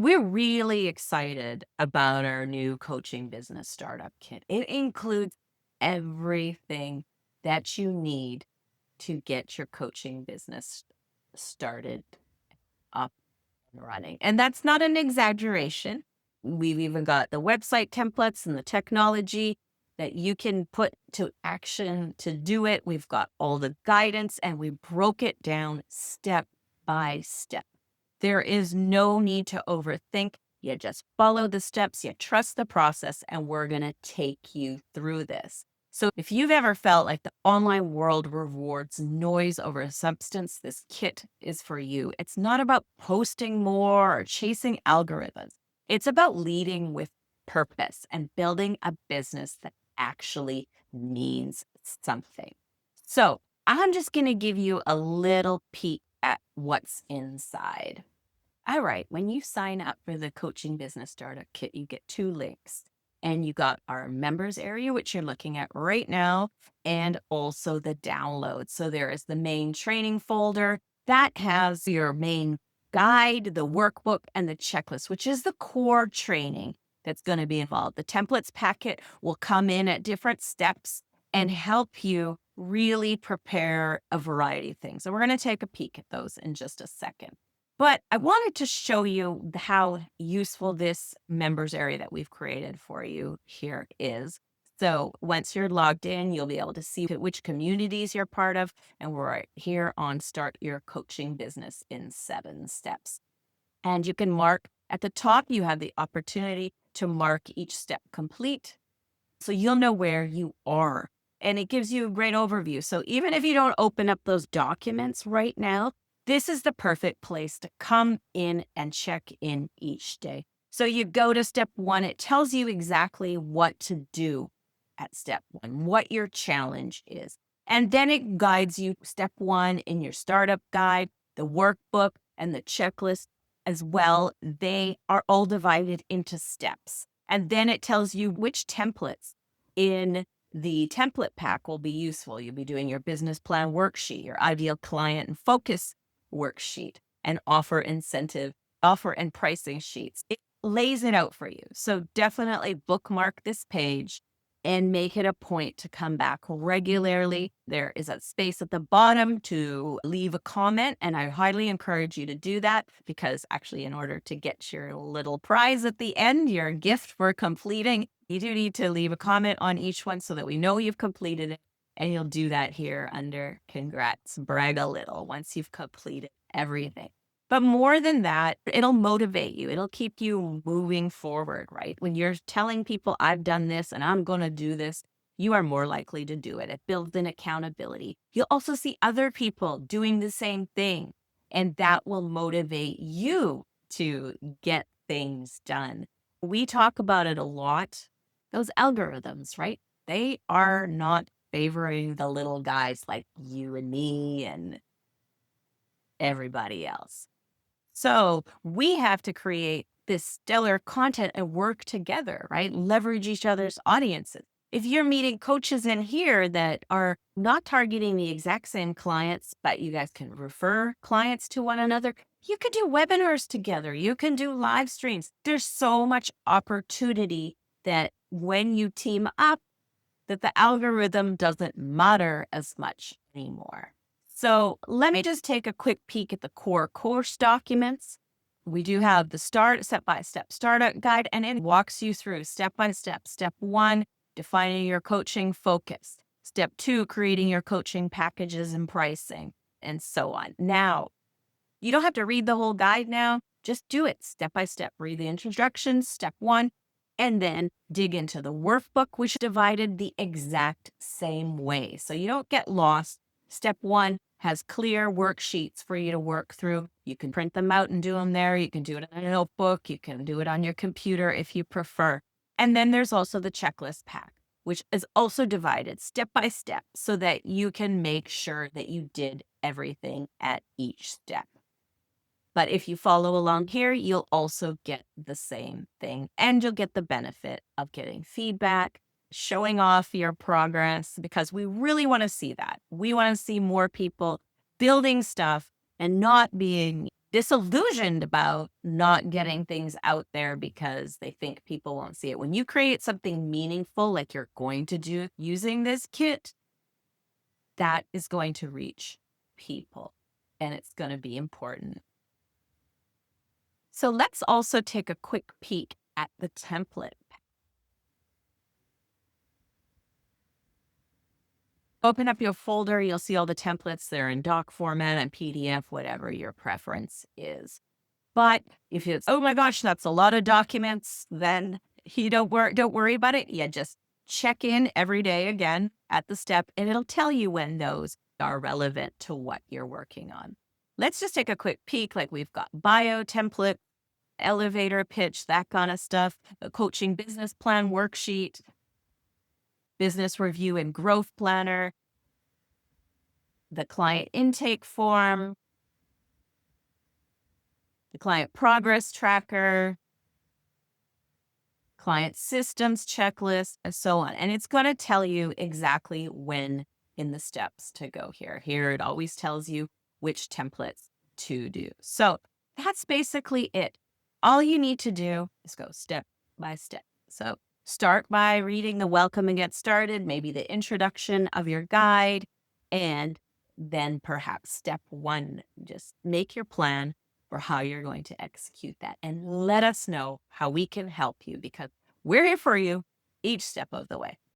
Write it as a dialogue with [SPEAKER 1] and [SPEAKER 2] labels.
[SPEAKER 1] We're really excited about our new coaching business startup kit. It includes everything that you need to get your coaching business started up and running. And that's not an exaggeration. We've even got the website templates and the technology that you can put to action to do it. We've got all the guidance and we broke it down step by step. There is no need to overthink. You just follow the steps, you trust the process, and we're going to take you through this. So, if you've ever felt like the online world rewards noise over substance, this kit is for you. It's not about posting more or chasing algorithms, it's about leading with purpose and building a business that actually means something. So, I'm just going to give you a little peek at what's inside. All right. When you sign up for the Coaching Business Startup Kit, you get two links. And you got our members area, which you're looking at right now, and also the download. So there is the main training folder that has your main guide, the workbook, and the checklist, which is the core training that's going to be involved. The templates packet will come in at different steps and help you really prepare a variety of things. And we're going to take a peek at those in just a second. But I wanted to show you how useful this members area that we've created for you here is. So once you're logged in, you'll be able to see which communities you're part of. And we're right here on Start Your Coaching Business in 7 Steps. And you can mark at the top, you have the opportunity to mark each step complete. So you'll know where you are. And it gives you a great overview. So even if you don't open up those documents right now, this is the perfect place to come in and check in each day. So you go to step 1, it tells you exactly what to do at step 1, what your challenge is. And then it guides you step 1 in your startup guide, the workbook, and the checklist as well. They are all divided into steps. And then it tells you which templates in the template pack will be useful. You'll be doing your business plan worksheet, your ideal client and focus worksheet, and offer and pricing sheets. It lays it out for you. So definitely bookmark this page and make it a point to come back regularly. There is a space at the bottom to leave a comment, and I highly encourage you to do that because actually, in order to get your little prize at the end, your gift for completing, you do need to leave a comment on each one so that we know you've completed it. And you'll do that here under congrats, brag a little once you've completed everything. But more than that, it'll motivate you. It'll keep you moving forward, right? When you're telling people, I've done this and I'm going to do this, you are more likely to do it. It builds in accountability. You'll also see other people doing the same thing, and that will motivate you to get things done. We talk about it a lot. Those algorithms, right? They are not favoring the little guys like you and me and everybody else. So we have to create this stellar content and work together, right? Leverage each other's audiences. If you're meeting coaches in here that are not targeting the exact same clients, but you guys can refer clients to one another, you could do webinars together. You can do live streams. There's so much opportunity that when you team up, that the algorithm doesn't matter as much anymore. So let me just take a quick peek at the core course documents. We do have the step-by-step startup guide, and it walks you through step by step. Step 1, defining your coaching focus. Step 2, creating your coaching packages and pricing, and so on. Now, you don't have to read the whole guide now. Just do it step by step. Read the introductions, step 1, and then dig into the workbook, which is divided the exact same way. So you don't get lost. Step 1 has clear worksheets for you to work through. You can print them out and do them there. You can do it in a notebook. You can do it on your computer if you prefer. And then there's also the checklist pack, which is also divided step by step so that you can make sure that you did everything at each step. But if you follow along here, you'll also get the same thing, and you'll get the benefit of getting feedback, showing off your progress, because we really want to see that. We want to see more people building stuff and not being disillusioned about not getting things out there because they think people won't see it. When you create something meaningful, like you're going to do using this kit, that is going to reach people and it's going to be important. So let's also take a quick peek at the template. Open up your folder, you'll see all the templates. They're in doc format and PDF, whatever your preference is. But if it's, oh my gosh, that's a lot of documents, then you don't worry about it. Yeah, just check in every day again at the step, and it'll tell you when those are relevant to what you're working on. Let's just take a quick peek. Like we've got bio template, elevator pitch, that kind of stuff, a coaching business plan worksheet, business review and growth planner, the client intake form, the client progress tracker, client systems checklist, and so on. And it's going to tell you exactly when in the steps to go here. Here, it always tells you which templates to do. So that's basically it. All you need to do is go step by step. So start by reading the welcome and get started, maybe the introduction of your guide, and then perhaps step one, just make your plan for how you're going to execute that. And let us know how we can help you because we're here for you each step of the way.